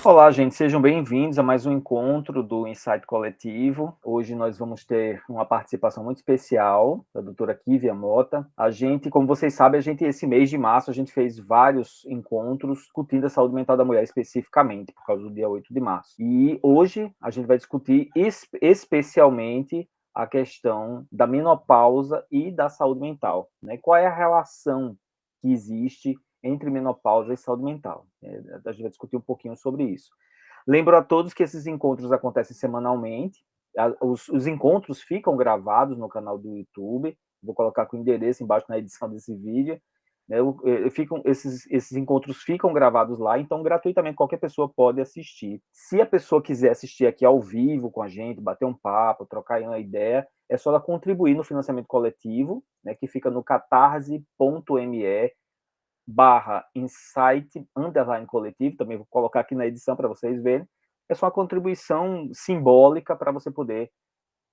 Olá, gente, sejam bem-vindos a mais um encontro do Insight Coletivo. Hoje nós vamos ter uma participação muito especial da doutora Kívia Mota. A gente, como vocês sabem, esse mês de março, a gente fez vários encontros discutindo a saúde mental da mulher especificamente, por causa do dia 8 de março. E hoje a gente vai discutir especialmente a questão da menopausa e da saúde mental, né? Qual é a relação que existe entre menopausa e saúde mental? A gente vai discutir um pouquinho sobre isso. Lembro a todos que esses encontros acontecem semanalmente. Os encontros ficam gravados no canal do YouTube. Vou colocar com o endereço embaixo na edição desse vídeo. Esses encontros ficam gravados lá, então gratuitamente qualquer pessoa pode assistir. Se a pessoa quiser assistir aqui ao vivo com a gente, bater um papo, trocar uma ideia, é só ela contribuir no financiamento coletivo, né, que fica no catarse.me/insight_coletivo, também vou colocar aqui na edição para vocês verem. É só uma contribuição simbólica para você poder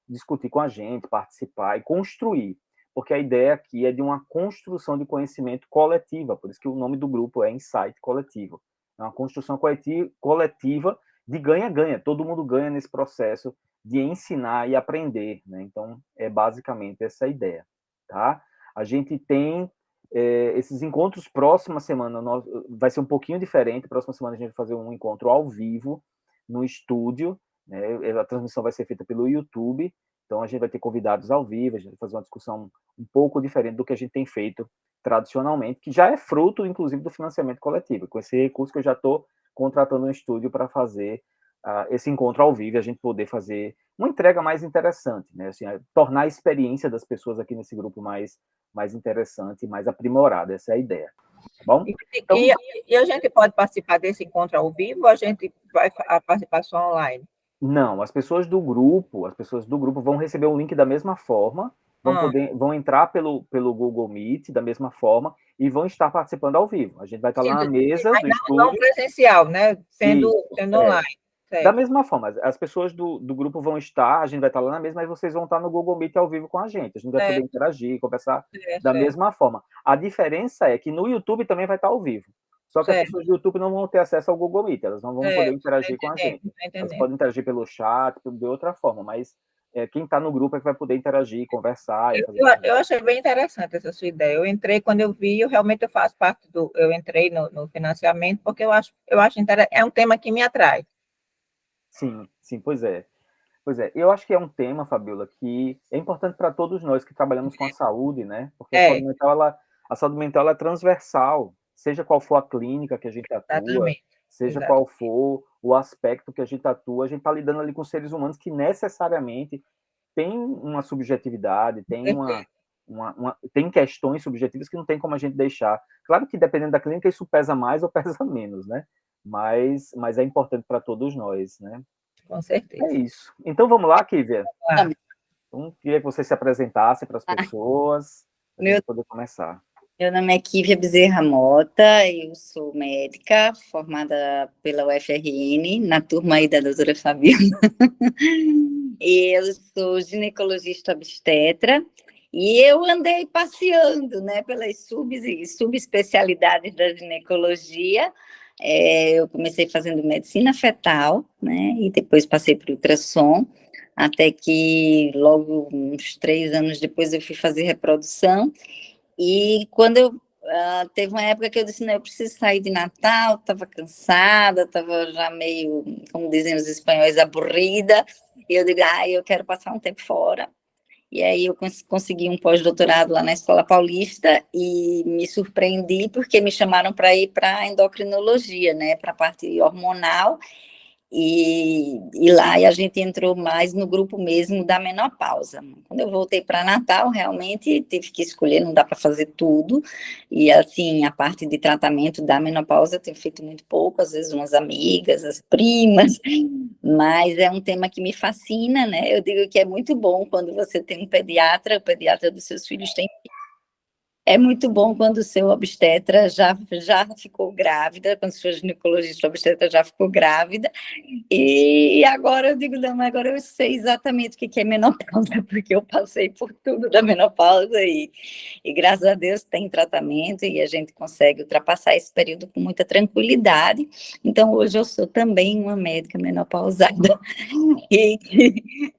discutir com a gente, participar e construir, porque a ideia aqui é de uma construção de conhecimento coletiva, por isso que o nome do grupo é Insight Coletivo. É uma construção coletiva de ganha-ganha, todo mundo ganha nesse processo de ensinar e aprender, né? Então, é basicamente essa a ideia, tá? A gente tem esses encontros próxima semana, vai ser um pouquinho diferente, próxima semana a gente vai fazer um encontro ao vivo, no estúdio, né? A transmissão vai ser feita pelo YouTube, então a gente vai ter convidados ao vivo, a gente vai fazer uma discussão um pouco diferente do que a gente tem feito tradicionalmente, que já é fruto, inclusive, do financiamento coletivo, com esse recurso que eu já estou contratando um estúdio para fazer esse encontro ao vivo, e a gente poder fazer uma entrega mais interessante, né? Assim, tornar a experiência das pessoas aqui nesse grupo mais interessante e mais aprimorada, essa é a ideia, tá bom? Então, e a gente pode participar desse encontro ao vivo ou a gente vai participar só online? Não, as pessoas do grupo vão receber o link da mesma forma, vão entrar pelo Google Meet da mesma forma e vão estar participando ao vivo. A gente vai estar lá na mesa do estúdio. Não presencial, né? Sendo online. Da mesma forma, as pessoas do grupo vão estar, a gente vai estar lá na mesa, mas vocês vão estar no Google Meet ao vivo com a gente. A gente vai poder interagir, conversar da mesma forma. A diferença é que no YouTube também vai estar ao vivo. Só que as pessoas do YouTube não vão ter acesso ao Google Meet, elas não vão poder interagir com a gente. Elas podem interagir pelo chat, de outra forma, mas quem está no grupo é que vai poder interagir, conversar. Eu achei bem interessante essa sua ideia. Eu entrei, quando eu vi, eu faço parte eu entrei no financiamento, porque eu acho interessante, é um tema que me atrai. Sim, pois é. Pois é, eu acho que é um tema, Fabiola, que é importante para todos nós que trabalhamos com a saúde, né? Porque a saúde mental é transversal, seja qual for a clínica que a gente atua, seja qual for o aspecto que a gente atua, a gente está lidando ali com seres humanos que necessariamente têm uma subjetividade, tem questões subjetivas que não tem como a gente deixar. Claro que dependendo da clínica isso pesa mais ou pesa menos, né? Mas é importante para todos nós, né? Com certeza. É isso. Então vamos lá, Kívia. Então, queria que você se apresentasse para as pessoas, para a gente poder começar. Meu nome é Kívia Bezerra Mota, eu sou médica, formada pela UFRN, na turma aí da doutora Fabiola. E eu sou ginecologista obstetra, e eu andei passeando, né, pelas subespecialidades da ginecologia. Eu comecei fazendo medicina fetal, né, e depois passei por ultrassom, até que logo uns 3 anos depois eu fui fazer reprodução. E quando teve uma época que eu disse, não, eu preciso sair de Natal, estava cansada, estava já meio, como dizem os espanhóis, aburrida, e eu digo, eu quero passar um tempo fora. E aí eu consegui um pós-doutorado lá na Escola Paulista e me surpreendi porque me chamaram para ir para a endocrinologia, né, para a parte hormonal, e lá a gente entrou mais no grupo mesmo da menopausa. Quando eu voltei para Natal, realmente tive que escolher, não dá para fazer tudo, e assim, a parte de tratamento da menopausa eu tenho feito muito pouco, às vezes umas amigas, as primas, mas é um tema que me fascina, né? Eu digo que é muito bom quando você tem um pediatra, o pediatra dos seus filhos tem É muito bom quando o seu obstetra já ficou grávida, quando o seu ginecologista obstetra já ficou grávida, e agora eu digo, não, agora eu sei exatamente o que é menopausa, porque eu passei por tudo da menopausa e graças a Deus tem tratamento e a gente consegue ultrapassar esse período com muita tranquilidade. Então, hoje eu sou também uma médica menopausada. E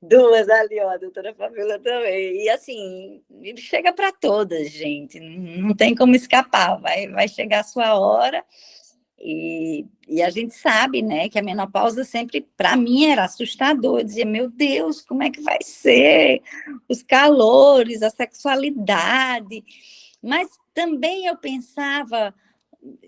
duas ali, ó, a doutora Fabíola também. E assim, chega para todas, gente. Não tem como escapar. Vai chegar a sua hora. E a gente sabe, né, que a menopausa sempre, para mim, era assustador. Eu dizia, meu Deus, como é que vai ser? Os calores, a sexualidade. Mas também eu pensava,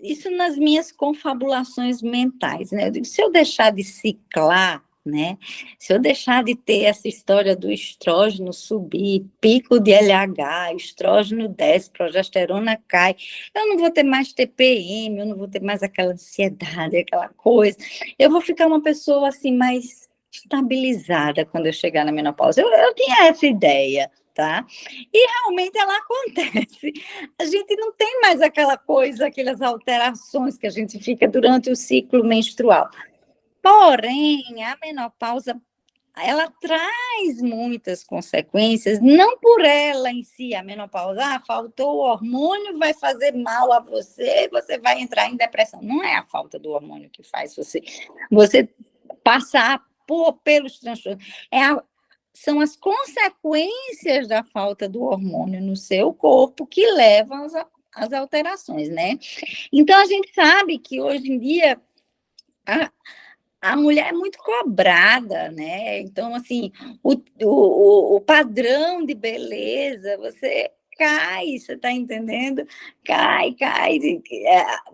isso nas minhas confabulações mentais, né? Eu digo, se eu deixar de ciclar, né? Se eu deixar de ter essa história do estrógeno subir, pico de LH, estrógeno desce, progesterona cai, eu não vou ter mais TPM, eu não vou ter mais aquela ansiedade, aquela coisa. Eu vou ficar uma pessoa assim mais estabilizada quando eu chegar na menopausa. Eu tinha essa ideia, tá? E realmente ela acontece. A gente não tem mais aquela coisa, aquelas alterações que a gente fica durante o ciclo menstrual. Porém, a menopausa, ela traz muitas consequências, não por ela em si, a menopausa, faltou o hormônio, vai fazer mal a você, você vai entrar em depressão. Não é a falta do hormônio que faz você passar pelos transtornos. São as consequências da falta do hormônio no seu corpo que levam às alterações, né? Então, a gente sabe que hoje em dia a mulher é muito cobrada, né? Então, assim, o padrão de beleza, você cai, você está entendendo? Cai,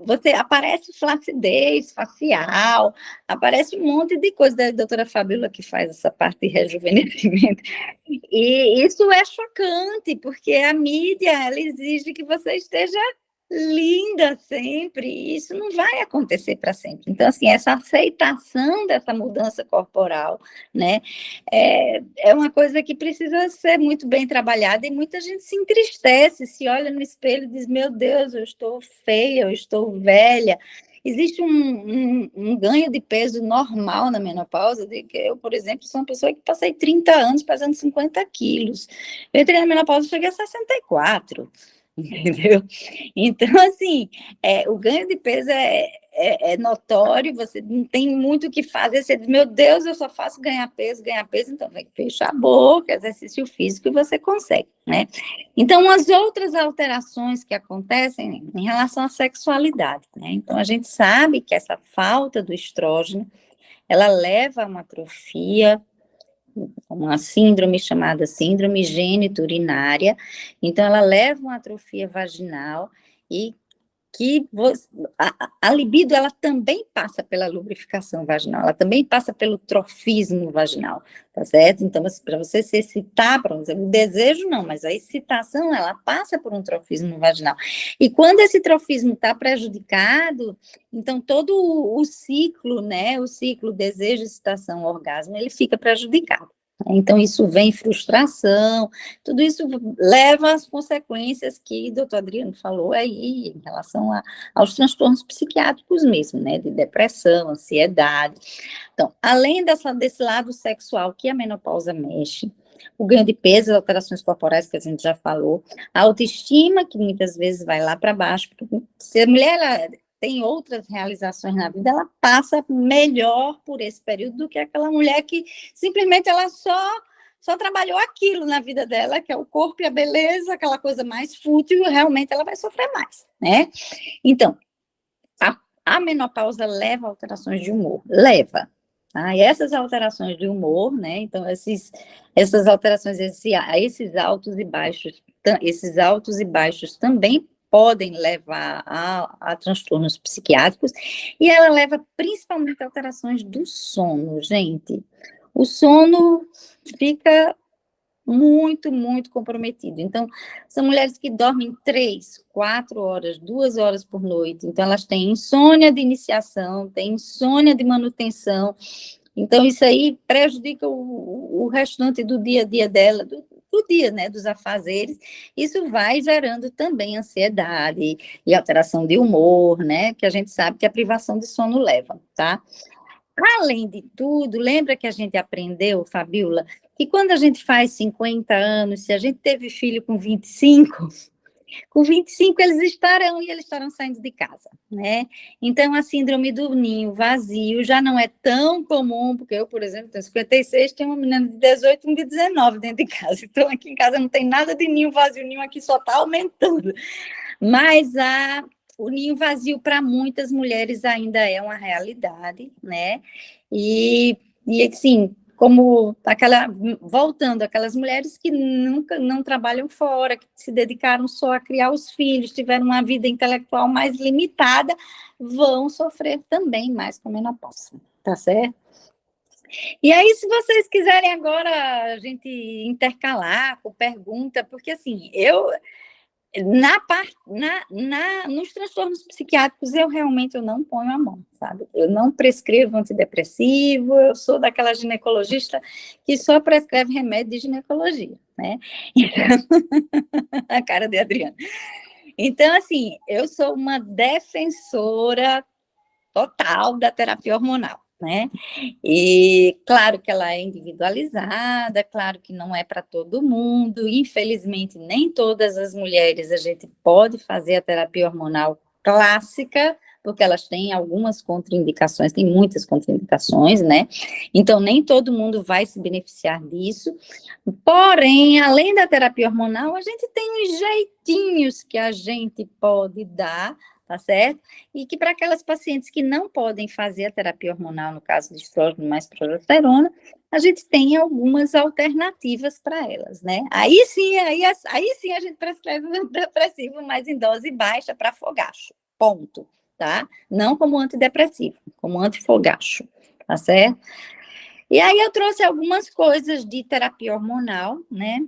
você aparece flacidez facial, aparece um monte de coisa da doutora Fabíola que faz essa parte de rejuvenescimento. E isso é chocante, porque a mídia, ela exige que você esteja linda sempre, e isso não vai acontecer para sempre. Então, assim, essa aceitação dessa mudança corporal, né, é uma coisa que precisa ser muito bem trabalhada, e muita gente se entristece, se olha no espelho e diz, meu Deus, eu estou feia, eu estou velha. Existe um ganho de peso normal na menopausa, de que eu, por exemplo, sou uma pessoa que passei 30 anos pesando 50 quilos. Eu entrei na menopausa e cheguei a 64, entendeu? Então, assim, o ganho de peso é notório, você não tem muito o que fazer, você diz, meu Deus, eu só faço ganhar peso, então vai fechar a boca, exercício físico, e você consegue, né? Então, as outras alterações que acontecem em relação à sexualidade, né? Então, a gente sabe que essa falta do estrógeno, ela leva a uma atrofia, uma síndrome chamada síndrome gênito-urinária. Então, ela leva uma atrofia vaginal e que a libido, ela também passa pela lubrificação vaginal, ela também passa pelo trofismo vaginal, tá certo? Então, para você se excitar, o desejo não, mas a excitação, ela passa por um trofismo vaginal. E quando esse trofismo está prejudicado, então todo o ciclo, né, o ciclo desejo, excitação, orgasmo, ele fica prejudicado. Então, isso vem frustração, tudo isso leva às consequências que o doutor Adriano falou aí, em relação aos transtornos psiquiátricos mesmo, né, de depressão, ansiedade. Então, além desse lado sexual que a menopausa mexe, o ganho de peso, as alterações corporais que a gente já falou, a autoestima, que muitas vezes vai lá para baixo, porque se a mulher ela tem outras realizações na vida, ela passa melhor por esse período do que aquela mulher que simplesmente ela só trabalhou aquilo na vida dela, que é o corpo e a beleza, aquela coisa mais fútil, realmente ela vai sofrer mais, né? Então, a menopausa leva a alterações de humor, leva. E essas alterações de humor, né? Então, essas alterações, esses altos e baixos também podem levar a transtornos psiquiátricos, e ela leva principalmente a alterações do sono, gente. O sono fica muito, muito comprometido. Então, são mulheres que dormem 3, 4 horas, 2 horas por noite. Então, elas têm insônia de iniciação, têm insônia de manutenção. Então, isso aí prejudica o restante do dia a dia dela, do do dia, né, dos afazeres, isso vai gerando também ansiedade e alteração de humor, né, que a gente sabe que a privação de sono leva, tá? Além de tudo, lembra que a gente aprendeu, Fabiola, que quando a gente faz 50 anos, se a gente teve filho com 25 eles estarão saindo de casa, né? Então, a síndrome do ninho vazio já não é tão comum, porque eu, por exemplo, tenho 56, tenho uma menina de 18 e um de 19 dentro de casa. Então, aqui em casa não tem nada de ninho vazio, o ninho aqui só está aumentando. Mas o ninho vazio para muitas mulheres ainda é uma realidade, né? E assim, voltando, aquelas mulheres que nunca não trabalham fora, que se dedicaram só a criar os filhos, tiveram uma vida intelectual mais limitada, vão sofrer também mais com a menopausa, tá certo? E aí, se vocês quiserem agora a gente intercalar com pergunta, porque assim, nos transtornos psiquiátricos, eu realmente não ponho a mão, sabe? Eu não prescrevo antidepressivo, eu sou daquela ginecologista que só prescreve remédio de ginecologia, né? A cara de Adriana. Então, assim, eu sou uma defensora total da terapia hormonal, né? E claro que ela é individualizada, claro que não é para todo mundo, infelizmente nem todas as mulheres a gente pode fazer a terapia hormonal clássica, porque elas têm algumas contraindicações, tem muitas contraindicações, né? Então nem todo mundo vai se beneficiar disso. Porém, além da terapia hormonal, a gente tem uns jeitinhos que a gente pode dar, tá certo? E que para aquelas pacientes que não podem fazer a terapia hormonal, no caso de estrógeno mais progesterona, a gente tem algumas alternativas para elas, né? Aí sim a gente prescreve um antidepressivo, mas em dose baixa para fogacho, ponto, tá? Não como antidepressivo, como antifogacho, tá certo? E aí eu trouxe algumas coisas de terapia hormonal, né?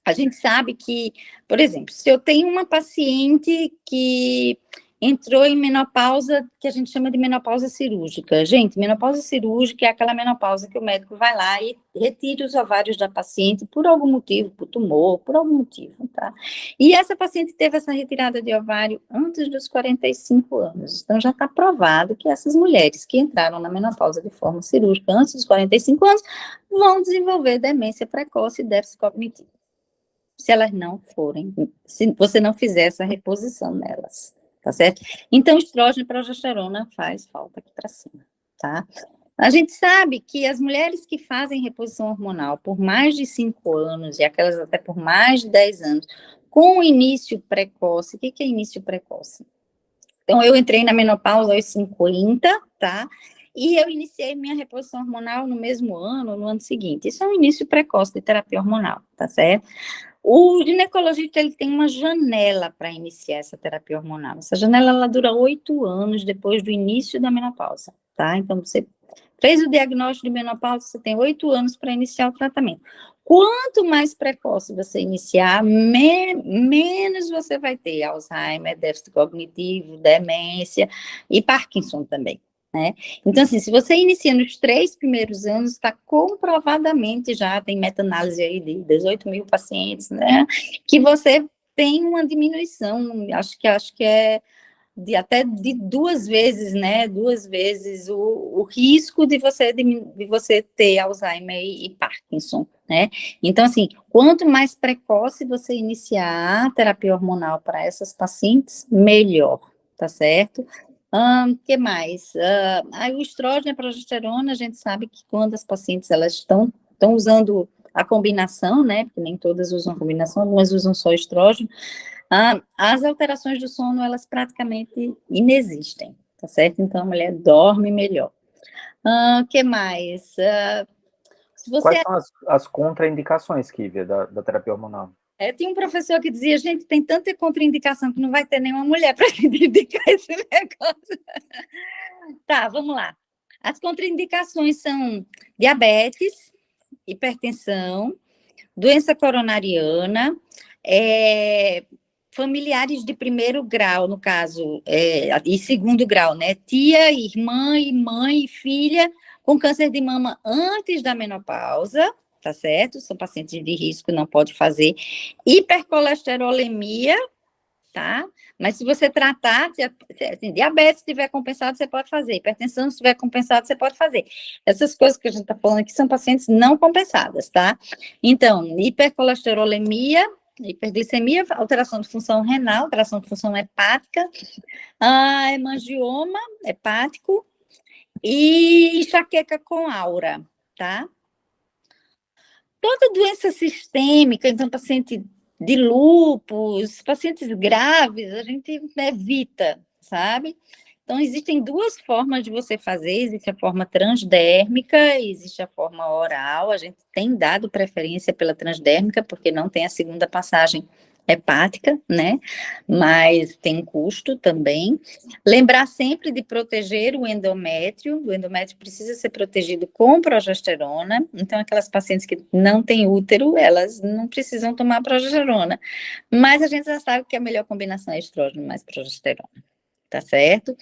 A gente sabe que, por exemplo, se eu tenho uma paciente que entrou em menopausa, que a gente chama de menopausa cirúrgica. Gente, menopausa cirúrgica é aquela menopausa que o médico vai lá e retira os ovários da paciente por algum motivo, por tumor, por algum motivo, tá? E essa paciente teve essa retirada de ovário antes dos 45 anos. Então, já está provado que essas mulheres que entraram na menopausa de forma cirúrgica antes dos 45 anos vão desenvolver demência precoce e déficit cognitivo. Se elas não forem, se você não fizer essa reposição nelas, tá certo? Então, estrógeno e progesterona faz falta aqui para cima, tá? A gente sabe que as mulheres que fazem reposição hormonal por mais de 5 anos, e aquelas até por mais de 10 anos, com início precoce, o que é início precoce? Então, eu entrei na menopausa aos 50, tá? E eu iniciei minha reposição hormonal no mesmo ano, no ano seguinte. Isso é um início precoce de terapia hormonal, tá certo? O ginecologista, ele tem uma janela para iniciar essa terapia hormonal. Essa janela, ela dura 8 anos depois do início da menopausa, tá? Então, você fez o diagnóstico de menopausa, você tem 8 anos para iniciar o tratamento. Quanto mais precoce você iniciar, menos você vai ter Alzheimer, déficit cognitivo, demência e Parkinson também, né? Então, assim, se você inicia nos 3 primeiros anos, está comprovadamente, já tem meta-análise aí de 18 mil pacientes, né? Que você tem uma diminuição, acho que é até de 2 vezes, né? 2 vezes o risco de você ter Alzheimer e Parkinson, né? Então, assim, quanto mais precoce você iniciar a terapia hormonal para essas pacientes, melhor, tá certo? Que mais? Aí o estrógeno e a progesterona, a gente sabe que quando as pacientes elas estão usando a combinação, né? Porque nem todas usam a combinação, algumas usam só estrógeno. As alterações do sono, elas praticamente inexistem, tá certo? Então, a mulher dorme melhor. Que mais? Se você... Quais são as contraindicações, Kívia, da terapia hormonal? Tinha um professor que dizia, gente, tem tanta contraindicação que não vai ter nenhuma mulher para te indicar esse negócio. Tá, vamos lá. As contraindicações são diabetes, hipertensão, doença coronariana, familiares de primeiro grau, no caso, e segundo grau, né? Tia, irmã, e mãe e filha com câncer de mama antes da menopausa, tá certo? São pacientes de risco, não pode fazer. Hipercolesterolemia, tá? Mas se você tratar, assim, diabetes estiver compensado, você pode fazer. Hipertensão, se estiver compensado, você pode fazer. Essas coisas que a gente está falando aqui são pacientes não compensadas, tá? Então, hipercolesterolemia, hiperglicemia, alteração de função renal, alteração de função hepática, hemangioma hepático e enxaqueca com aura, tá? Toda doença sistêmica, então, paciente de lúpus, pacientes graves, a gente evita, sabe? Então, existem duas formas de você fazer, existe a forma transdérmica, existe a forma oral, a gente tem dado preferência pela transdérmica, porque não tem a segunda passagem hepática, né? Mas tem custo também. Lembrar sempre de proteger o endométrio precisa ser protegido com progesterona, então aquelas pacientes que não têm útero, elas não precisam tomar progesterona, mas a gente já sabe que a melhor combinação é estrógeno mais progesterona. Tá certo?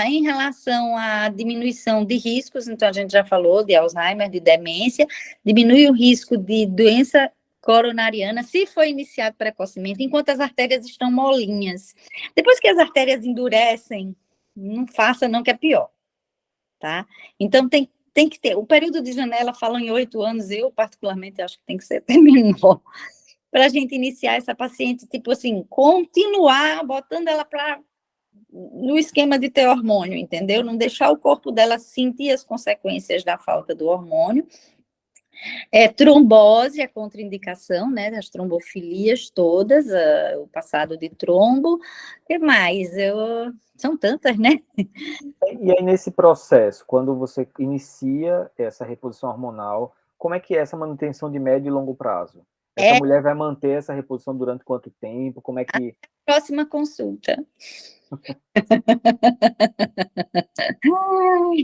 Em relação à diminuição de riscos, então a gente já falou de Alzheimer, de demência, diminui o risco de doença coronariana, se for iniciado precocemente, enquanto as artérias estão molinhas. Depois que as artérias endurecem, não faça não, que é pior, tá? Então tem que ter, o período de janela falam em 8 anos, eu particularmente acho que tem que ser até menor, para a gente iniciar essa paciente, tipo assim, continuar botando ela para no esquema de ter hormônio, entendeu? Não deixar o corpo dela sentir as consequências da falta do hormônio. Trombose, a contraindicação, né, das trombofilias todas, o passado de trombo, o que mais? São tantas, né? E aí, nesse processo, quando você inicia essa reposição hormonal, como é que é essa manutenção de médio e longo prazo? Essa mulher vai manter essa reposição durante quanto tempo? Como é que... Próxima consulta.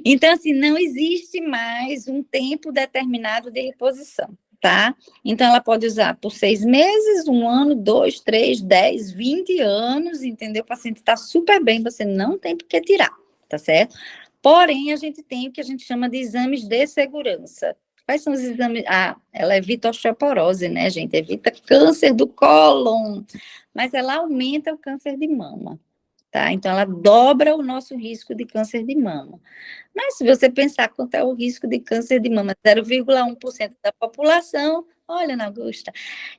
Então, assim, não existe mais um tempo determinado de reposição, tá? Então, ela pode usar por 6 meses, 1 ano, 2, 3, 10, 20 anos, entendeu? O paciente está super bem, você não tem por que tirar, tá certo? Porém, a gente tem o que a gente chama de exames de segurança. Quais são os exames? Ela evita osteoporose, né, gente? Evita câncer do cólon, mas ela aumenta o câncer de mama. Tá? Então, ela dobra o nosso risco de câncer de mama. Mas, se você pensar quanto é o risco de câncer de mama, 0,1% da população, olha, Ana Augusta,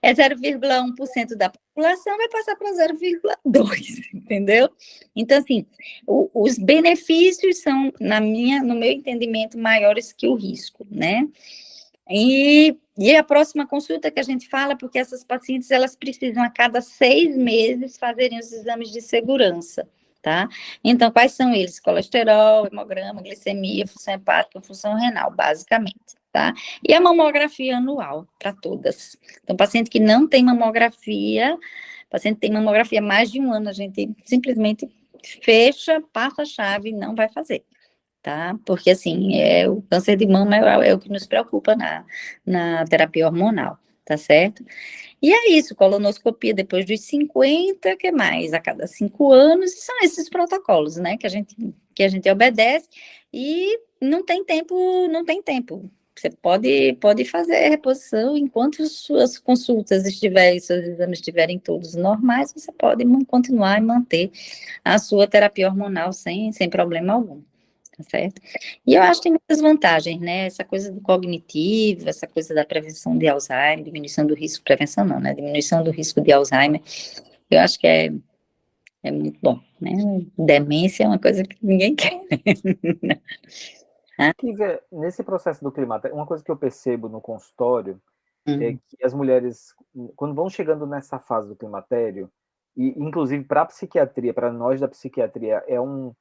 0,1% da população vai passar para 0,2%, entendeu? Então, assim, os benefícios são, no meu entendimento, maiores que o risco, né? E a próxima consulta que a gente fala, porque essas pacientes, elas precisam a cada 6 meses fazerem os exames de segurança, tá? Então, quais são eles? Colesterol, hemograma, glicemia, função hepática, função renal, basicamente, tá? E a mamografia anual, para todas. Então, paciente que não tem mamografia, paciente que tem mamografia há mais de 1 ano, a gente simplesmente fecha, passa a chave e não vai fazer. Tá? Porque, assim, o câncer de mama é o que nos preocupa na terapia hormonal, tá certo? E é isso, colonoscopia depois dos 50, que mais? A cada 5 anos, e são esses protocolos, né, que a gente obedece, e não tem tempo. Você pode fazer reposição enquanto suas consultas seus exames estiverem todos normais, você pode continuar e manter a sua terapia hormonal sem problema algum. Tá certo? E eu acho que tem muitas vantagens, né? Essa coisa do cognitivo, essa coisa da prevenção de Alzheimer, diminuição do risco, prevenção não, né? Diminuição do risco de Alzheimer, eu acho que é muito bom, né? Demência é uma coisa que ninguém quer. Nesse processo do climatério, uma coisa que eu percebo no consultório é que as mulheres, quando vão chegando nessa fase do climatério, e inclusive para a psiquiatria, para nós da psiquiatria, vamos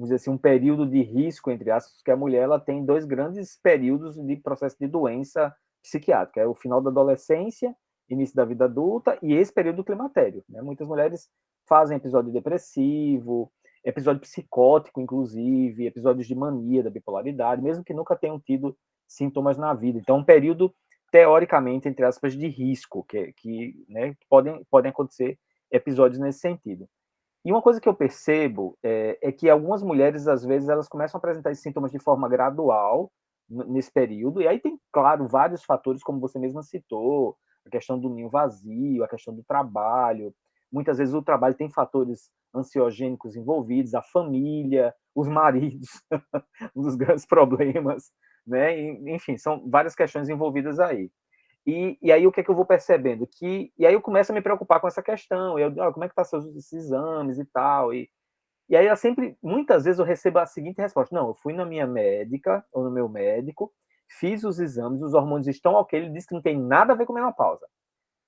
dizer assim, um período de risco, entre aspas, que a mulher ela tem 2 grandes períodos de processo de doença psiquiátrica, é o final da adolescência, início da vida adulta, e esse período do climatério, né? Muitas mulheres fazem episódio depressivo, episódio psicótico, inclusive, episódios de mania, da bipolaridade, mesmo que nunca tenham tido sintomas na vida. Então, um período, teoricamente, entre aspas, de risco, né, podem acontecer episódios nesse sentido. E uma coisa que eu percebo é que algumas mulheres, às vezes, elas começam a apresentar esses sintomas de forma gradual, nesse período, e aí tem, claro, vários fatores, como você mesma citou, a questão do ninho vazio, a questão do trabalho, muitas vezes o trabalho tem fatores ansiogênicos envolvidos, a família, os maridos, um dos grandes problemas, né? Enfim, são várias questões envolvidas aí. E aí o que é que eu vou percebendo? E aí eu começo a me preocupar com essa questão, como é que tá esses exames e tal, e aí eu sempre, muitas vezes eu recebo a seguinte resposta: não, eu fui na minha médica, ou no meu médico, fiz os exames, os hormônios estão ok, ele disse que não tem nada a ver com menopausa.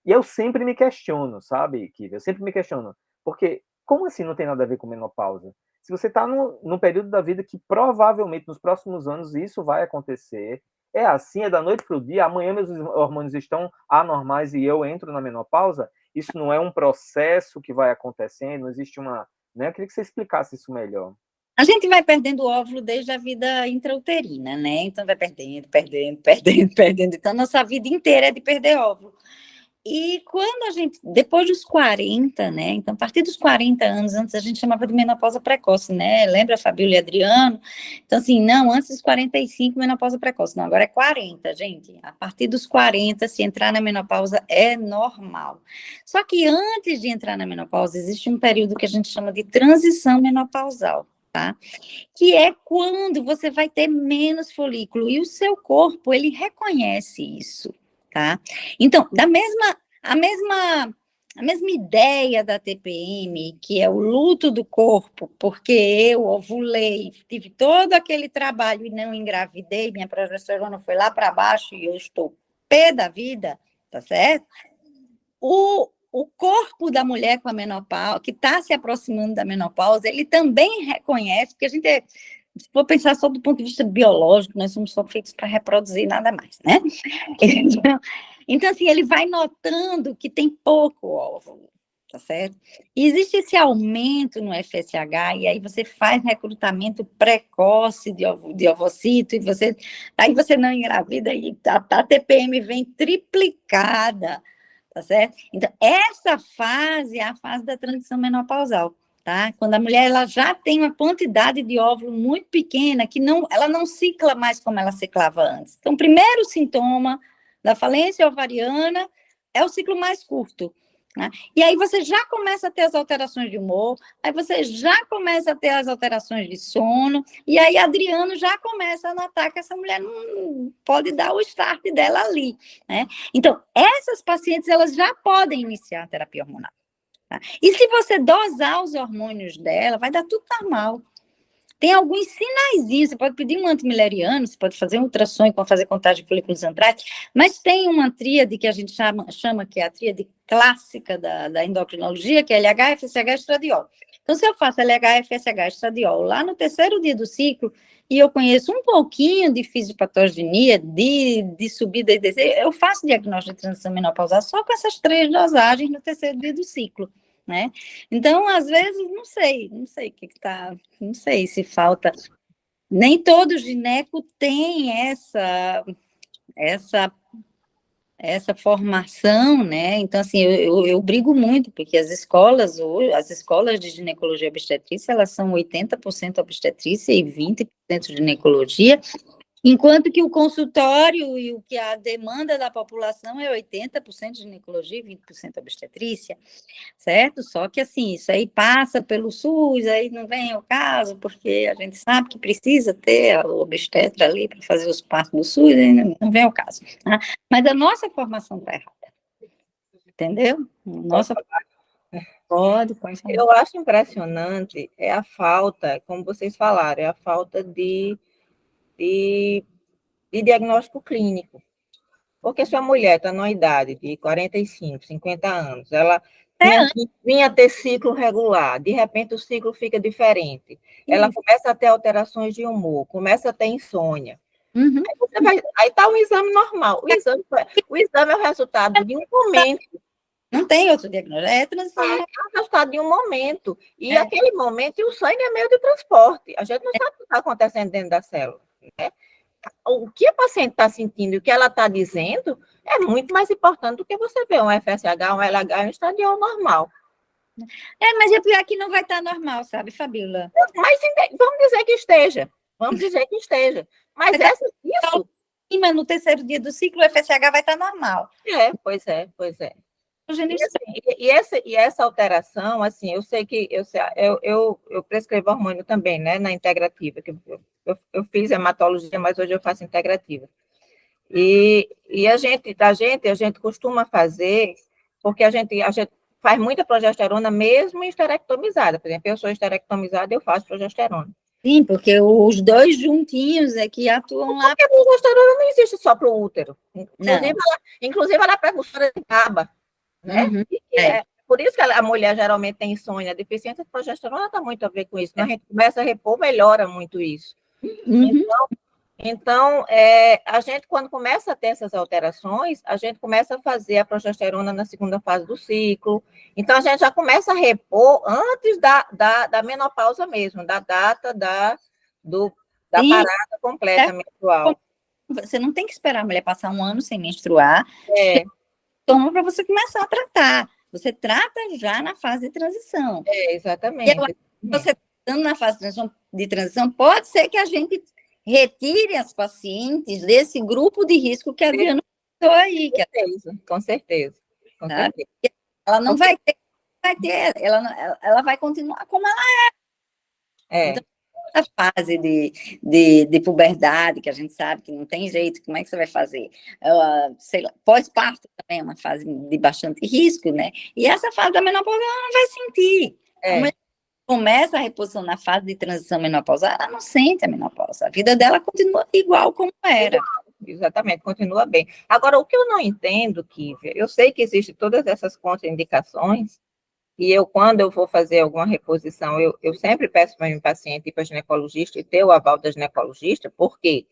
E eu sempre me questiono, sabe, Kiva? Eu sempre me questiono, porque como assim não tem nada a ver com menopausa? Se você está num período da vida que provavelmente nos próximos anos isso vai acontecer, é assim, é da noite para o dia, amanhã meus hormônios estão anormais e eu entro na menopausa, isso não é um processo que vai acontecendo, não existe uma... Né? Eu queria que você explicasse isso melhor. A gente vai perdendo o óvulo desde a vida intrauterina, né? Então vai perdendo, perdendo, perdendo, perdendo. Então, nossa vida inteira é de perder óvulo. E quando a gente, depois dos 40, né? Então, a partir dos 40 anos, antes a gente chamava de menopausa precoce, né? Lembra, Fabíola e Adriano? Então, assim, não, antes dos 45, menopausa precoce. Não, agora é 40, gente. A partir dos 40, se entrar na menopausa, é normal. Só que antes de entrar na menopausa, existe um período que a gente chama de transição menopausal, tá? Que é quando você vai ter menos folículo e o seu corpo, ele reconhece isso. Tá? Então, a mesma ideia da TPM, que é o luto do corpo, porque eu ovulei, tive todo aquele trabalho e não engravidei, minha progesterona foi lá para baixo e eu estou pé da vida, tá certo? O corpo da mulher com a menopausa, que está se aproximando da menopausa, ele também reconhece, porque a gente se for pensar só do ponto de vista biológico, nós somos só feitos para reproduzir, nada mais, né? Então, assim, ele vai notando que tem pouco óvulo, tá certo? E existe esse aumento no FSH, e aí você faz recrutamento precoce de ovocito, e aí você não engravida, e a TPM vem triplicada, tá certo? Então, essa fase é a fase da transição menopausal. Tá? Quando a mulher ela já tem uma quantidade de óvulo muito pequena, que ela não cicla mais como ela ciclava antes. Então, o primeiro sintoma da falência ovariana é o ciclo mais curto. Né? E aí você já começa a ter as alterações de humor, aí você já começa a ter as alterações de sono, e aí Adriano já começa a notar que essa mulher não pode dar o start dela ali. Né? Então, essas pacientes elas já podem iniciar a terapia hormonal. Tá? E se você dosar os hormônios dela, vai dar tudo normal. Tem alguns sinaizinhos, você pode pedir um antimileriano, você pode fazer um ultrassom para fazer contagem de folículos antrais, mas tem uma tríade que a gente chama que é a tríade clássica da endocrinologia, que é LH, FSH e estradiol. Então, se eu faço LH, FSH, estradiol lá no terceiro dia do ciclo, e eu conheço um pouquinho de fisiopatogenia, de subida e descida, eu faço diagnóstico de transição menopausal só com essas 3 dosagens no terceiro dia do ciclo, né? Então, às vezes, não sei o que tá, não sei se falta, nem todo gineco tem essa formação, né? Então, assim, eu brigo muito, porque as escolas de ginecologia e obstetrícia, elas são 80% obstetrícia e 20% ginecologia, enquanto que o consultório e o que a demanda da população é 80% ginecologia e 20% obstetrícia, certo? Só que, assim, isso aí passa pelo SUS, aí não vem ao caso, porque a gente sabe que precisa ter o obstetra ali para fazer os partos do SUS, aí não vem ao caso. Tá? Mas a nossa formação está errada, entendeu? Nossa... Pode falar. Eu acho impressionante a falta, como vocês falaram, a falta de diagnóstico clínico. Porque se a mulher está numa idade de 45, 50 anos, ela vinha ter ciclo regular, de repente o ciclo fica diferente, ela começa a ter alterações de humor, começa a ter insônia. Uhum. Aí está um exame normal. O exame é o resultado de um momento. Não tem outro diagnóstico, é transição. É o resultado de um momento. E aquele momento, o sangue é meio de transporte. A gente não sabe o que está acontecendo dentro da célula. Né? O que a paciente está sentindo e o que ela está dizendo é muito mais importante do que você ver um FSH, um LH e um estradiol normal. Mas é pior que não vai estar normal, sabe, Fabíola? Mas vamos dizer que esteja. Vamos dizer que esteja. Mas isso... No terceiro dia do ciclo, o FSH vai estar normal. Pois é. E essa alteração, assim, eu sei que eu prescrevo hormônio também, né, na integrativa, que eu fiz hematologia, mas hoje eu faço integrativa. E a gente costuma fazer, porque a gente faz muita progesterona mesmo esterectomizada. Por exemplo, eu sou esterectomizada, eu faço progesterona. Sim, porque os dois juntinhos é que atuam lá. Porque a progesterona não existe só para o útero. Inclusive, ela é precursora de GABA, né? Uhum, por isso que a mulher geralmente tem insônia. A deficiência de progesterona está muito a ver com isso. A gente começa a repor, melhora muito isso. Uhum. Então, a gente, quando começa a ter essas alterações, a gente começa a fazer a progesterona na segunda fase do ciclo. Então, a gente já começa a repor antes da menopausa mesmo, da data da parada completa menstrual. Você não tem que esperar a mulher passar 1 ano sem menstruar. Toma para você começar a tratar. Você trata já na fase de transição. Exatamente. E você estando na fase de transição, pode ser que a gente retire as pacientes desse grupo de risco que a Adriana falou aí. Com certeza. Ela não vai ter, ela vai continuar como ela é. Então, essa fase de puberdade, que a gente sabe que não tem jeito, como é que você vai fazer? Sei lá, pós-parto também é uma fase de bastante risco, né? E essa fase da menopausa, ela não vai sentir. A mulher começa a reposição na fase de transição menopausal, ela não sente a menopausa. A vida dela continua igual como era. Exatamente, continua bem. Agora, o que eu não entendo, Kívia, eu sei que existem todas essas contraindicações, e quando eu vou fazer alguma reposição, eu sempre peço para o meu paciente ir para ginecologista e ter o aval da ginecologista. Por quê?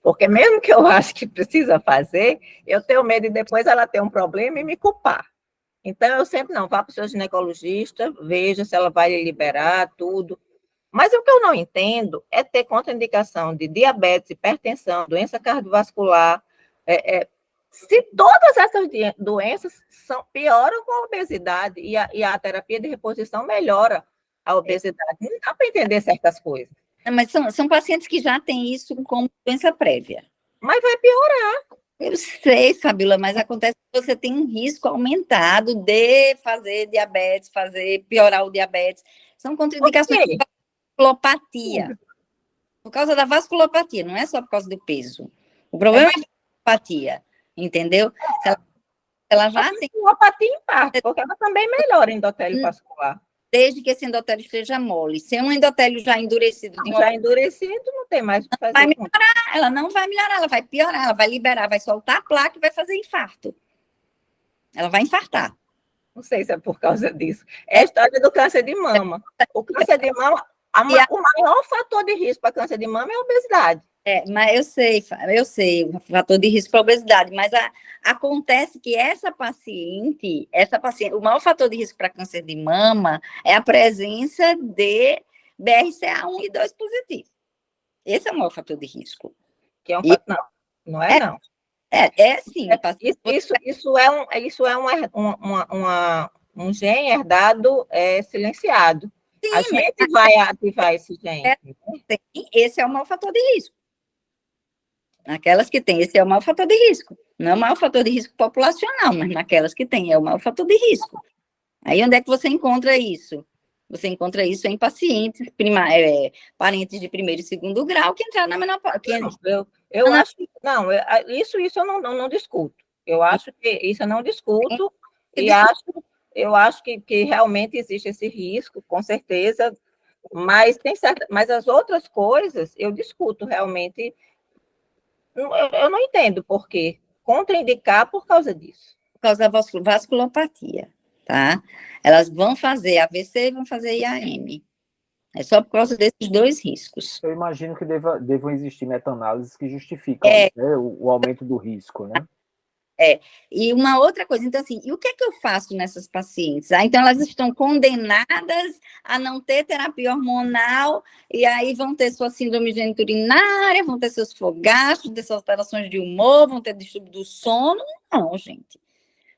Porque mesmo que eu acho que precisa fazer, eu tenho medo de depois ela ter um problema e me culpar. Então, eu sempre não, vá para o seu ginecologista, veja se ela vai liberar tudo. Mas o que eu não entendo é ter contraindicação de diabetes, hipertensão, doença cardiovascular. Se todas essas doenças pioram com a obesidade e a terapia de reposição melhora a obesidade. Não dá para entender certas coisas. Mas são pacientes que já têm isso como doença prévia. Mas vai piorar. Eu sei, Fabíola, mas acontece que você tem um risco aumentado de fazer diabetes, piorar o diabetes. São contraindicações de vasculopatia. Por causa da vasculopatia, não é só por causa do peso. O problema é a vasculopatia, entendeu? Ela já tem vasculopatia em parte, porque ela também melhora endotélio vascular. Desde que esse endotélio esteja mole. Se é um endotélio já endurecido... não tem mais o que fazer. Vai melhorar, ela não vai melhorar, ela vai piorar, ela vai liberar, vai soltar a placa e vai fazer infarto. Ela vai infartar. Não sei se é por causa disso. É a história do câncer de mama. O câncer de mama, o maior fator de risco para câncer de mama é a obesidade. Mas eu sei o fator de risco para obesidade, mas acontece que essa paciente, o maior fator de risco para câncer de mama é a presença de BRCA1 e 2 positivo. Esse é o maior fator de risco. Que é um fator, não é não. Sim. Isso é um gene herdado silenciado. Sim, a gente vai ativar esse gene. Esse é o maior fator de risco. Naquelas que tem, esse é o maior fator de risco. Não é o maior fator de risco populacional, mas naquelas que tem, é o maior fator de risco. Aí onde é que você encontra isso? Você encontra isso em pacientes, parentes de primeiro e segundo grau que entraram na menopausa. Eu acho que não, isso eu não discuto. Eu acho que isso eu não discuto, e eu acho que realmente existe esse risco, com certeza, mas mas as outras coisas eu discuto realmente. Eu não entendo por quê. Contraindicar por causa disso. Por causa da vasculopatia, tá? Elas vão fazer AVC e vão fazer IAM. É só por causa desses dois riscos. Eu imagino que devam existir meta-análises que justificam né, o aumento do risco, né? E uma outra coisa, então assim, e o que é que eu faço nessas pacientes? Então elas estão condenadas a não ter terapia hormonal, e aí vão ter sua síndrome geniturinária, vão ter seus fogachos, vão ter suas alterações de humor, vão ter distúrbio do sono. Não, gente.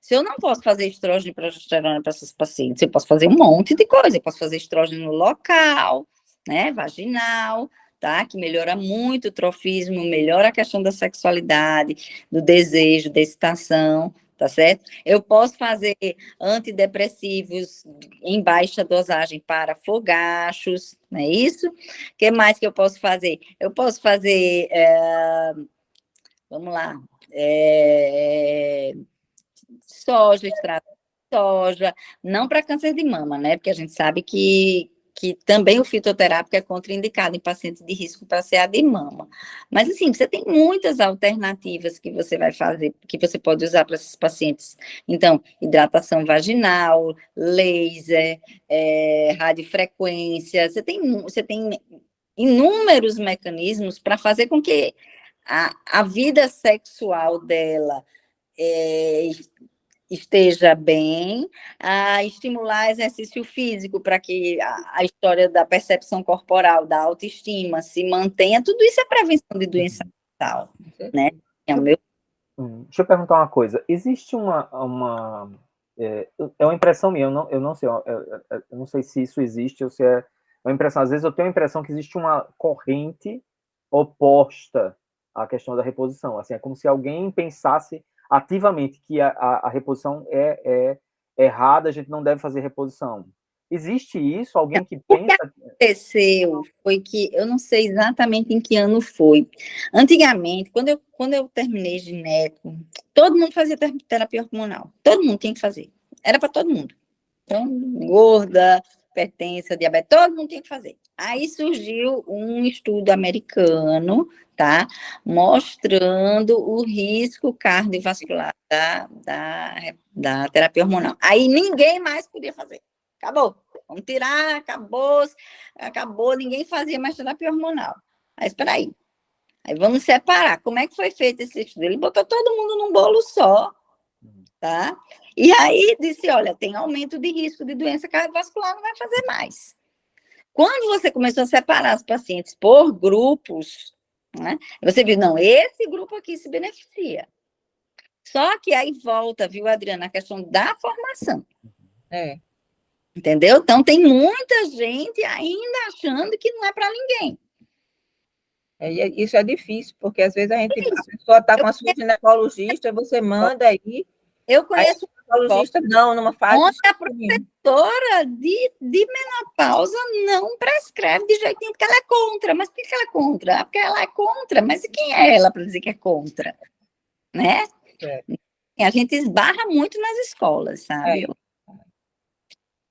Se eu não posso fazer estrógeno e progesterona para essas pacientes, eu posso fazer um monte de coisa. Eu posso fazer estrógeno local, né, vaginal, tá? Que melhora muito o trofismo, melhora a questão da sexualidade, do desejo, da excitação, tá certo? Eu posso fazer antidepressivos em baixa dosagem para fogachos, não é isso? O que mais que eu posso fazer? Eu posso fazer, vamos lá, soja, extrato de soja, não para câncer de mama, né? Porque a gente sabe que também o fitoterápico é contraindicado em pacientes de risco para CA de mama. Mas, assim, você tem muitas alternativas que você vai fazer, que você pode usar para esses pacientes. Então, hidratação vaginal, laser, radiofrequência, você tem inúmeros mecanismos para fazer com que a vida sexual dela esteja bem, a estimular exercício físico para que a história da percepção corporal, da autoestima se mantenha, tudo isso é prevenção de doença mental, né? É o meu... Deixa eu perguntar uma coisa, existe é uma impressão minha, eu não sei se isso existe ou se é uma impressão, às vezes eu tenho a impressão que existe uma corrente oposta à questão da reposição, assim, é como se alguém pensasse ativamente que a reposição é errada, a gente não deve fazer reposição. Existe isso? Alguém que pensa... O que aconteceu foi que, eu não sei exatamente em que ano foi. Antigamente, quando eu terminei gineco, todo mundo fazia terapia hormonal. Todo mundo tinha que fazer. Era para todo mundo. Então, gorda, hipertensa, diabetes, todo mundo tinha que fazer. Aí surgiu um estudo americano, tá? Mostrando o risco cardiovascular da terapia hormonal. Aí ninguém mais podia fazer. Acabou. Vamos tirar, acabou, ninguém fazia mais terapia hormonal. Aí, espera aí. Aí vamos separar. Como é que foi feito esse estudo? Ele botou todo mundo num bolo só, tá? E aí disse, olha, tem aumento de risco de doença cardiovascular, não vai fazer mais. Quando você começou a separar os pacientes por grupos, né, você viu, não, esse grupo aqui se beneficia. Só que aí volta, viu, Adriana, a questão da formação. Entendeu? Então, tem muita gente ainda achando que não é para ninguém. Isso é difícil, porque às vezes a pessoa está com a sua ginecologista, você manda aí. Eu conheço o ginecologista numa fase. Onde a professora de menopausa não prescreve de jeito nenhum, porque ela é contra. Mas por que ela é contra? Porque ela é contra, mas e quem é ela para dizer que é contra? Né? A gente esbarra muito nas escolas, sabe?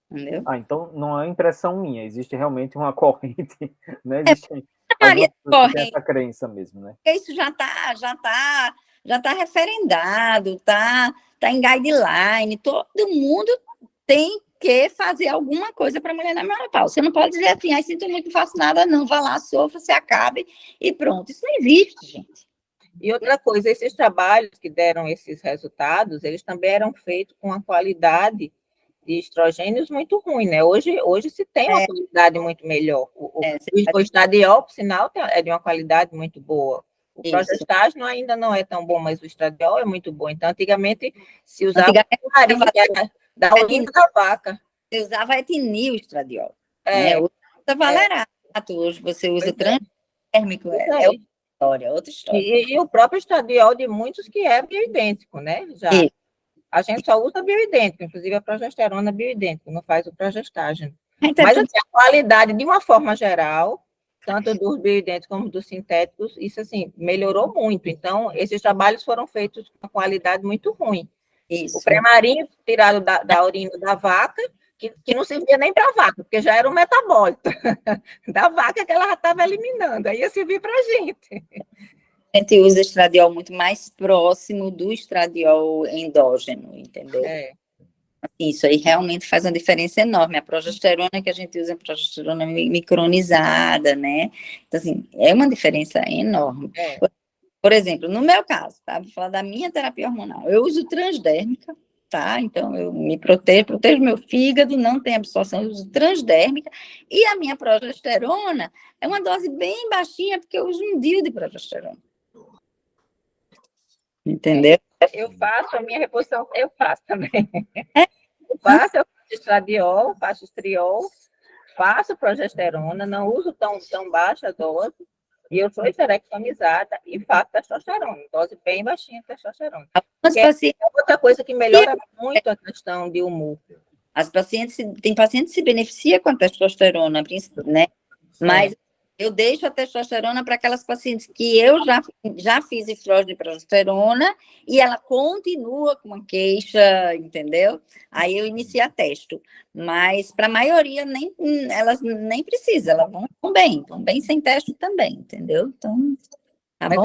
Entendeu? Então não é impressão minha, existe realmente uma corrente, né? Existe algumas pessoas que têm essa crença mesmo, né? Isso já tá referendado, tá em guideline, todo mundo tem que fazer alguma coisa para a mulher na menopausa. Você não pode dizer assim, ai, sinto muito, não faço nada, não, vá lá, sofra, se acabe e pronto. Isso não existe, gente. E outra coisa, esses trabalhos que deram esses resultados, eles também eram feitos com uma qualidade de estrogênios muito ruim, né? Hoje se tem uma qualidade muito melhor. O estradiol, por sinal, é de uma qualidade muito boa. O progestágeno ainda não é tão bom, mas o estradiol é muito bom. Então, antigamente, se usava da urina da vaca. Você usava etinil estradiol. Né? Hoje você usa valerato, hoje você usa transdérmico. Outra história. E o próprio estradiol de muitos que é bioidêntico, né? Já. A gente só usa bioidêntico, inclusive a progesterona é bioidêntica, não faz o progestágeno. Mas assim, a qualidade, de uma forma geral, tanto dos bioidênticos como dos sintéticos, isso assim, melhorou muito. Então, esses trabalhos foram feitos com uma qualidade muito ruim. Isso. O premarinho tirado da urina da vaca, que não servia nem para a vaca, porque já era um metabólito da vaca que ela já estava eliminando, aí ia servir para a gente. A gente usa estradiol muito mais próximo do estradiol endógeno, entendeu? Isso aí realmente faz uma diferença enorme. A progesterona que a gente usa é progesterona micronizada, né? Então, assim, é uma diferença enorme. Por exemplo, no meu caso, tá? Vou falar da minha terapia hormonal. Eu uso transdérmica, tá? Então, eu me protejo meu fígado, não tem absorção, eu uso transdérmica. E a minha progesterona é uma dose bem baixinha, porque eu uso um DIU de progesterona. Entendeu? Eu faço a minha reposição, eu faço também. Eu faço estradiol, faço estriol, faço progesterona, não uso tão baixa dose, e eu sou esterectomizada e faço testosterona, dose bem baixinha de testosterona. Que é outra coisa que melhora muito a questão de humor. Tem pacientes que se beneficiam com a testosterona, né? Mas eu deixo a testosterona para aquelas pacientes que eu já fiz estrógeno e progesterona e ela continua com uma queixa, entendeu? Aí eu inicio a testo. Mas para a maioria, elas nem precisam, elas vão bem sem testo também, entendeu? Então, tá bom?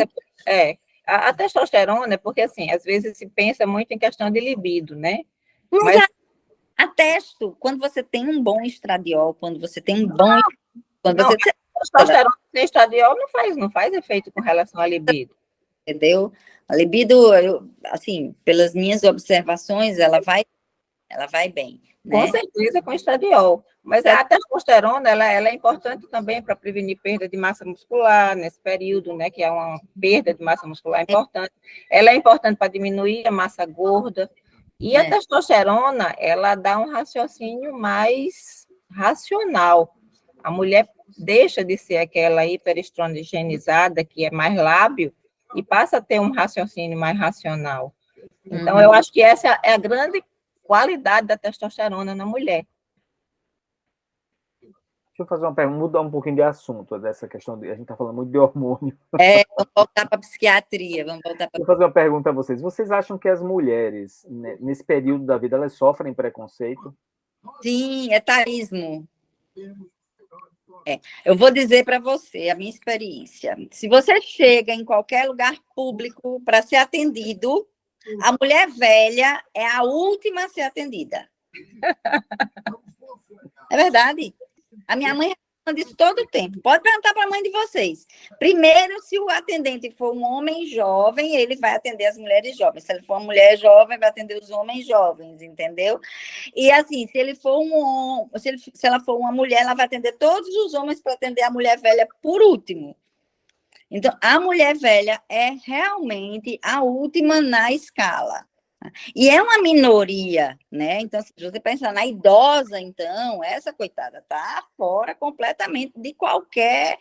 A testosterona, porque assim, às vezes se pensa muito em questão de libido, né? Mas a testo, quando você tem um bom estradiol, quando você tem um bom... Testosterona sem estradiol não faz efeito com relação à libido. Entendeu? A libido, assim, pelas minhas observações, ela vai bem. Né? Com certeza com estradiol. Mas a testosterona, ela é importante também para prevenir perda de massa muscular nesse período, né? Que é uma perda de massa muscular importante. Ela é importante para diminuir a massa gorda. E a testosterona, ela dá um raciocínio mais racional. A mulher deixa de ser aquela hiperestrogenizada, que é mais lábio, e passa a ter um raciocínio mais racional. Então, eu acho que essa é a grande qualidade da testosterona na mulher. Deixa eu fazer uma pergunta, mudar um pouquinho de assunto, dessa questão a gente está falando muito de hormônio. Vamos voltar para a psiquiatria, Deixa eu fazer uma pergunta a vocês. Vocês acham que as mulheres, né, nesse período da vida, elas sofrem preconceito? Sim, etarismo. Eu vou dizer para você a minha experiência. Se você chega em qualquer lugar público para ser atendido, a mulher velha é a última a ser atendida. É verdade. A minha mãe responde isso todo o tempo. Pode perguntar para a mãe de vocês. Primeiro, se o atendente for um homem jovem, ele vai atender as mulheres jovens. Se ele for uma mulher jovem, vai atender os homens jovens, entendeu? E assim, se ele for se ela for uma mulher, ela vai atender todos os homens para atender a mulher velha por último. Então, a mulher velha é realmente a última na escala. E é uma minoria, né? Então, se você pensar na idosa, então, essa coitada está fora completamente de qualquer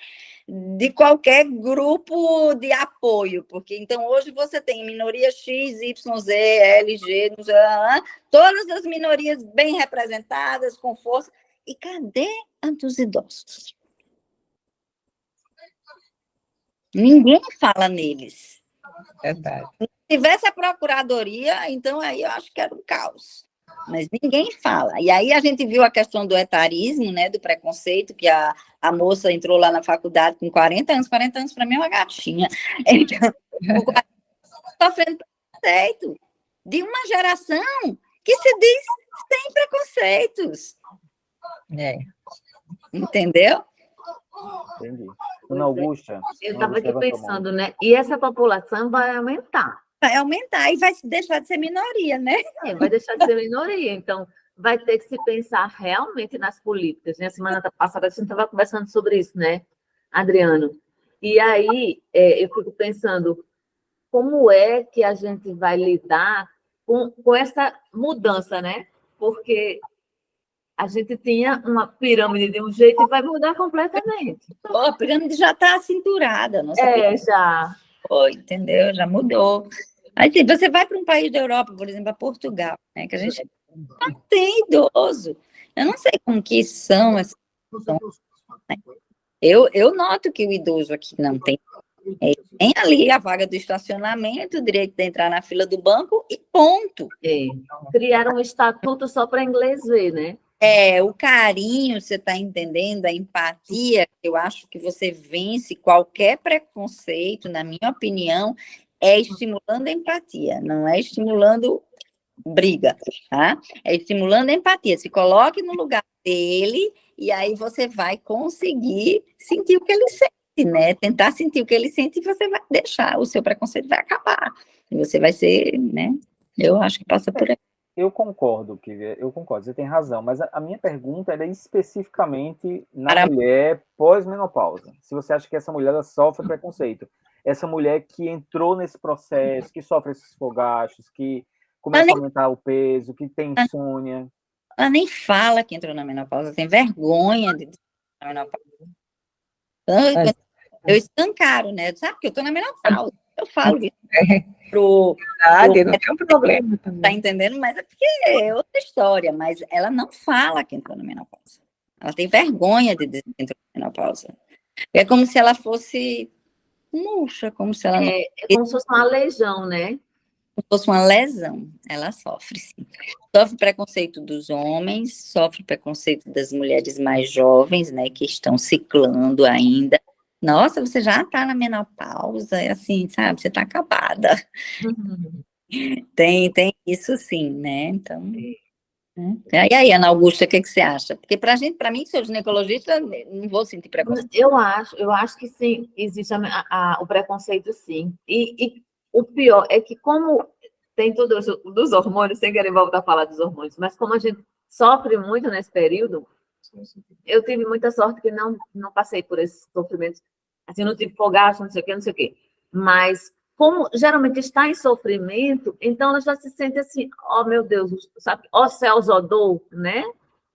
grupo de apoio, porque então hoje você tem minoria X, Y, Z, L, G, todas as minorias bem representadas, com força. E cadê os idosos? Ninguém fala neles. Verdade. Se tivesse a procuradoria, então aí eu acho que era um caos. Mas ninguém fala. E aí a gente viu a questão do etarismo, né, do preconceito, que a moça entrou lá na faculdade com 40 anos para mim é uma gatinha. Então, sofrendo preconceito de uma geração que se diz sem preconceitos. Entendeu? Entendi. Dona Augusta. Eu estava aqui pensando, né? E essa população vai aumentar. Vai aumentar e vai deixar de ser minoria, né? Vai deixar de ser minoria. Então, vai ter que se pensar realmente nas políticas. Na semana passada, a gente estava conversando sobre isso, né, Adriano? E aí, eu fico pensando, como é que a gente vai lidar com essa mudança, né? Porque a gente tinha uma pirâmide de um jeito e vai mudar completamente. A pirâmide já está cinturada. Já. Entendeu? Já mudou. Aí você vai para um país da Europa, por exemplo, a Portugal, né, que a gente não tem idoso. Eu não sei como que são essas pessoas, né? Eu noto que o idoso aqui não tem. Tem ali a vaga do estacionamento, o direito de entrar na fila do banco e ponto. Criaram um estatuto só para inglês ver, né? O carinho, você está entendendo? A empatia, eu acho que você vence qualquer preconceito, na minha opinião, é estimulando a empatia, não é estimulando briga, tá? É estimulando a empatia. Se coloque no lugar dele e aí você vai conseguir sentir o que ele sente, né? Tentar sentir o que ele sente e você vai deixar, o seu preconceito vai acabar. E você vai ser, né? Eu acho que passa por aí. Eu concordo, você tem razão, mas a minha pergunta era especificamente na mulher pós-menopausa. Se você acha que essa mulher ela sofre preconceito. Essa mulher que entrou nesse processo, que sofre esses fogachos, que começa a aumentar o peso, que tem insônia. ela nem fala que entrou na menopausa, tem vergonha de dizer que está na menopausa. Então, eu escancaro, né? Sabe que eu estou na menopausa. Eu falo isso pro Não tem um problema também. tá entendendo? Mas é porque é outra história, mas ela não fala que entrou na menopausa. Ela tem vergonha de dizer que entrou na menopausa. É como se ela fosse murcha, como se ela não É como se fosse uma legião, né? fosse uma lesão. Ela sofre, sim. Sofre preconceito dos homens, sofre preconceito das mulheres mais jovens, né, que estão ciclando ainda. Nossa, você já tá na menopausa, é assim, sabe? Você tá acabada. Tem isso sim, né? Então, né? E aí, Ana Augusta, o que você acha? Porque para mim, que sou ginecologista, não vou sentir preconceito. Eu acho que sim, existe o preconceito, sim. E o pior é que, como tem tudo isso dos hormônios, sem querer voltar a falar dos hormônios, mas como a gente sofre muito nesse período, eu tive muita sorte que não passei por esses sofrimentos, assim, não tive fogaço, não sei o quê. Mas, como geralmente está em sofrimento, então ela já se sente assim, oh meu Deus, sabe, ó céus, ó dor, né?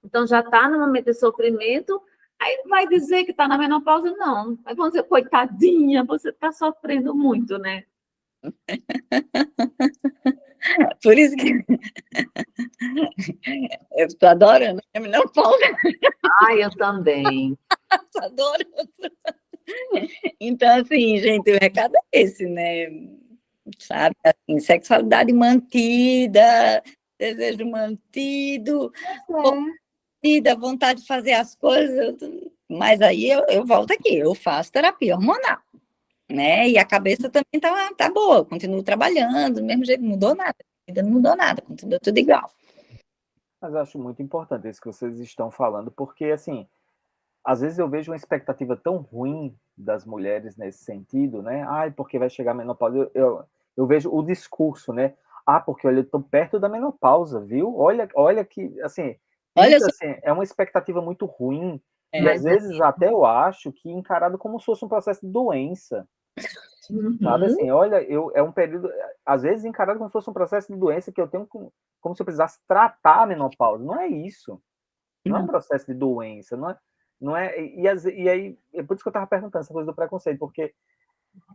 Então já está no momento de sofrimento, aí vai dizer que está na menopausa, não. Aí vão dizer, coitadinha, você está sofrendo muito, né? Por isso que eu estou adorando a menopausa. Ai, eu também. Estou adorando. Então, assim, gente, o recado é esse, né? Sabe, assim, sexualidade mantida, desejo mantido, vontade de fazer as coisas, mas aí eu volto aqui, eu faço terapia hormonal, né? E a cabeça também tá boa, continuo trabalhando, do mesmo jeito, não mudou nada, a vida não mudou nada, continua tudo igual. Mas eu acho muito importante isso que vocês estão falando, porque, assim, às vezes eu vejo uma expectativa tão ruim das mulheres nesse sentido, né? Ai, porque vai chegar a menopausa. Eu vejo o discurso, né? Ah, porque olha, eu tô perto da menopausa, viu? Olha que, assim, Olha isso, só. assim, é uma expectativa muito ruim. E É. às vezes até eu acho que encarado como se fosse um processo de doença. Sabe assim, olha, é um período, às vezes encarado como se fosse um processo de doença que eu tenho como se eu precisasse tratar a menopausa. Não é isso. Não é um processo de doença, não é, e aí, é por isso que eu estava perguntando essa coisa do preconceito, porque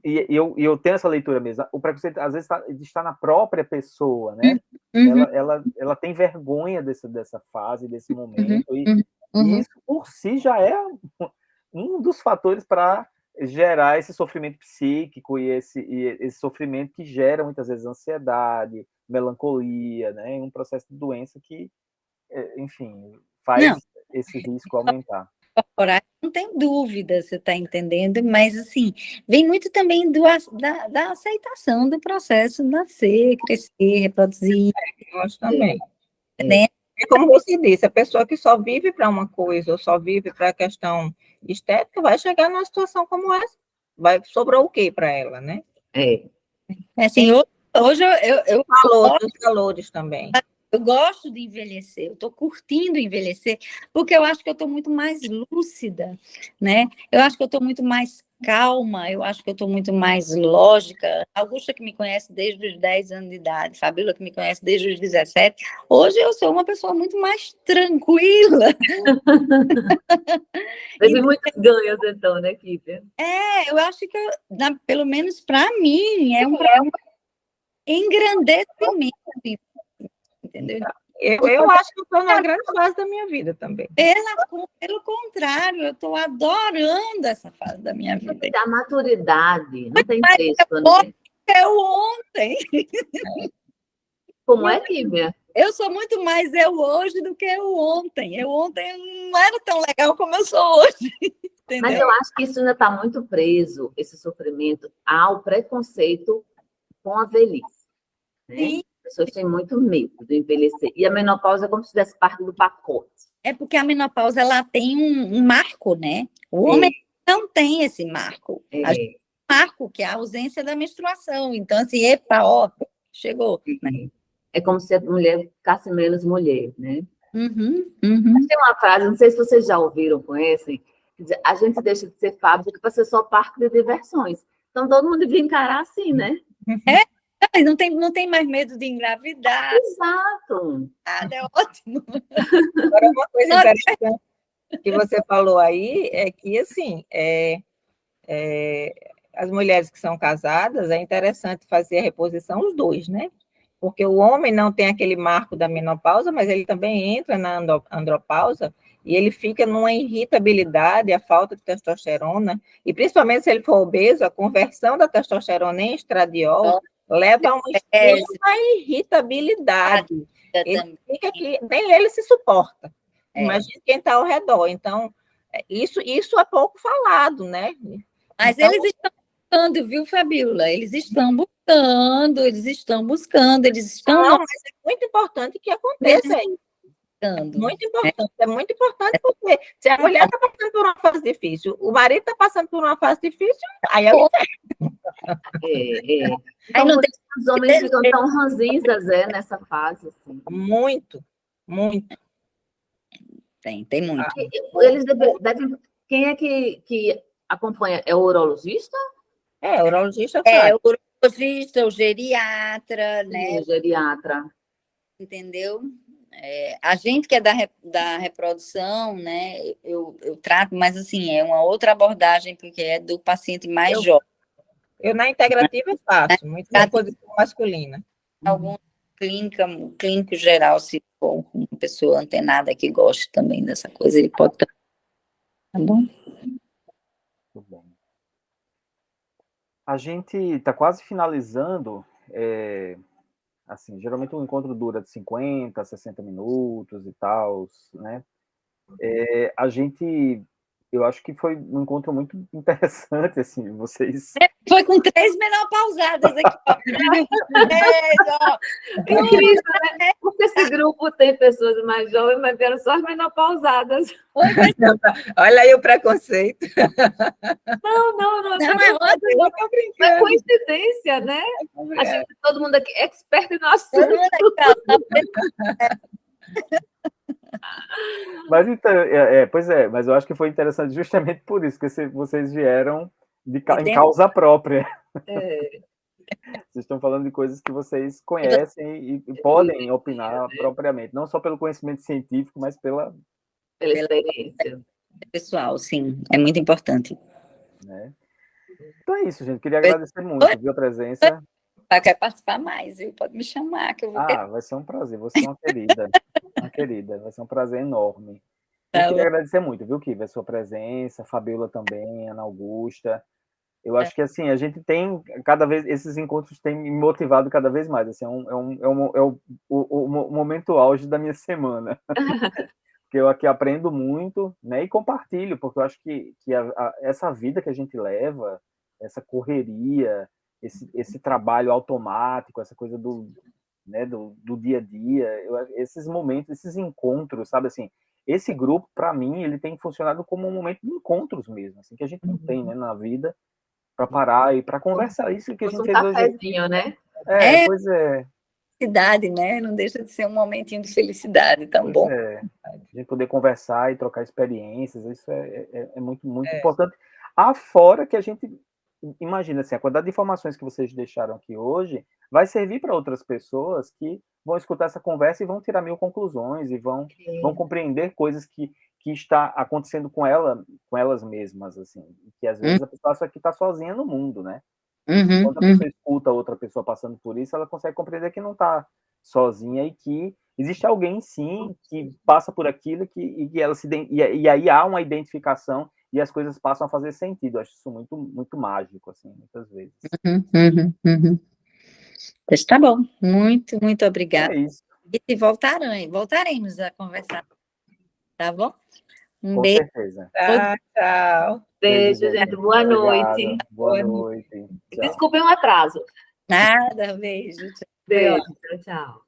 eu tenho essa leitura mesmo, o preconceito às vezes está na própria pessoa, né? Ela tem vergonha dessa fase, desse momento, e isso por si já é um dos fatores para gerar esse sofrimento psíquico e esse sofrimento que gera muitas vezes ansiedade, melancolia, né? Um processo de doença que, enfim, faz esse risco aumentar. Não tem dúvida, você está entendendo, mas assim, vem muito também da aceitação do processo nascer, crescer, reproduzir. Eu acho também. Né? É como você disse, a pessoa que só vive para uma coisa, ou só vive para a questão estética, vai chegar numa situação como essa. Sobrou o quê para ela, né? Assim, hoje eu Os valores também. Eu gosto de envelhecer, eu estou curtindo envelhecer, porque eu acho que eu estou muito mais lúcida, né? Eu acho que eu estou muito mais calma, eu acho que eu estou muito mais lógica. Augusta, que me conhece desde os 10 anos de idade, Fabíola, que me conhece desde os 17, hoje eu sou uma pessoa muito mais tranquila. Teve muitos ganhos, então, né, Kívia? Eu acho que, pelo menos para mim, é um engrandecimento, entendeu? Eu acho que eu estou na grande fase da minha vida também. Pelo contrário, eu estou adorando essa fase da minha vida. A maturidade, não tem preço, né? Eu ontem. Como é, Kívia? Eu sou muito mais eu hoje do que eu ontem. Eu ontem não era tão legal como eu sou hoje. Entendeu? Mas eu acho que isso ainda está muito preso, esse sofrimento, ao preconceito com a velhice. Né? Sim. As pessoas têm muito medo de envelhecer. E a menopausa é como se fizesse parte do pacote. É porque a menopausa ela tem um marco, né? O homem não tem esse marco. A gente tem um marco, que é a ausência da menstruação. Então, assim, chegou. Né? É como se a mulher ficasse menos mulher, né? Tem uma frase, não sei se vocês já ouviram, conhecem, que diz, a gente deixa de ser fábrica para ser só parque de diversões. Então, todo mundo devia encarar assim, né? Não tem mais medo de engravidar, Exato. nada, é ótimo. Agora, uma coisa interessante que você falou aí é que, assim, as mulheres que são casadas, é interessante fazer a reposição os dois, né? Porque o homem não tem aquele marco da menopausa, mas ele também entra na andropausa e ele fica numa irritabilidade, a falta de testosterona, e principalmente se ele for obeso, a conversão da testosterona em estradiol leva a uma extrema irritabilidade. Ele fica que nem ele se suporta. Imagina quem está ao redor. Então, isso é pouco falado, né? Mas Então, eles estão buscando, viu, Fabíola? Eles estão buscando, eles estão buscando, eles estão não, mas é muito importante que aconteça isso. buscando. É muito importante porque se a mulher está passando por uma fase difícil, o marido está passando por uma fase difícil, aí é o inferno. Então, não por isso que os homens ficam tão ranzinzas, nessa fase. Assim. Muito, muito. Tem muito. Eles devem. Quem é que acompanha? É o urologista? O urologista É, faz. o urologista, o geriatra, né? O geriatra. Entendeu? A gente que é da reprodução, né? Eu trato, mas assim, é uma outra abordagem, porque é do paciente mais jovem. Eu na integrativa faço, muito reposição masculina. Algum clínico geral, se for uma pessoa antenada que goste também dessa coisa, ele pode estar. Tá bom? Muito bem. A gente está quase finalizando. Assim, geralmente um encontro dura de 50, 60 minutos e tal, né? Eu acho que foi um encontro muito interessante, assim, vocês... Foi com 3 menopausadas aqui. Incrível, né? Porque esse grupo tem pessoas mais jovens, mas vieram só as menopausadas. Olha aí o preconceito. Não é ótimo. É coincidência, né? A gente, todo mundo aqui é expert no assunto. Mas então, pois é, mas eu acho que foi interessante justamente por isso, que vocês vieram em causa própria. Vocês estão falando de coisas que vocês conhecem e podem opinar propriamente, não só pelo conhecimento científico, mas pela experiência. Pessoal, sim, é muito importante. Né? Então é isso, gente. Queria agradecer muito, viu, a presença. Quer participar mais, viu? Pode me chamar, que eu vou vai ser um prazer. Você é uma querida. Uma querida. Vai ser um prazer enorme. Eu queria agradecer muito, viu, Kiva, a sua presença, a Fabíola também, a Ana Augusta. Eu acho que, assim, a gente tem, cada vez, esses encontros têm me motivado cada vez mais. Assim, é o momento auge da minha semana. Porque eu aqui aprendo muito, né, e compartilho, porque eu acho que essa vida que a gente leva, essa correria, esse trabalho automático, essa coisa do dia a dia, esses momentos, esses encontros, sabe, assim, esse grupo, para mim, ele tem funcionado como um momento de encontros mesmo, assim, que a gente não tem, né, na vida, para parar e para conversar. Isso que a gente fez hoje. Cafezinho, né? Pois é. Felicidade, né? Não deixa de ser um momentinho de felicidade, tão bom. A gente poder conversar e trocar experiências, isso é muito, muito importante. Afora que a gente imagina, assim, a quantidade de informações que vocês deixaram aqui hoje vai servir para outras pessoas que vão escutar essa conversa e vão tirar 1000 conclusões e vão compreender coisas que está acontecendo com elas mesmas, assim, que às vezes a pessoa acha que está sozinha no mundo, né? Quando a pessoa escuta outra pessoa passando por isso, ela consegue compreender que não está sozinha e que existe alguém, sim, que passa por aquilo e aí há uma identificação e as coisas passam a fazer sentido. Eu acho isso muito, muito mágico, assim, muitas vezes. Pois tá bom. Muito, muito obrigada. É isso. E voltaremos a conversar. Tá bom? Com beijo. certeza. Tchau. Beijo, gente. Boa noite. Boa noite. Desculpem o atraso. Nada, beijo. Beijo. Tchau.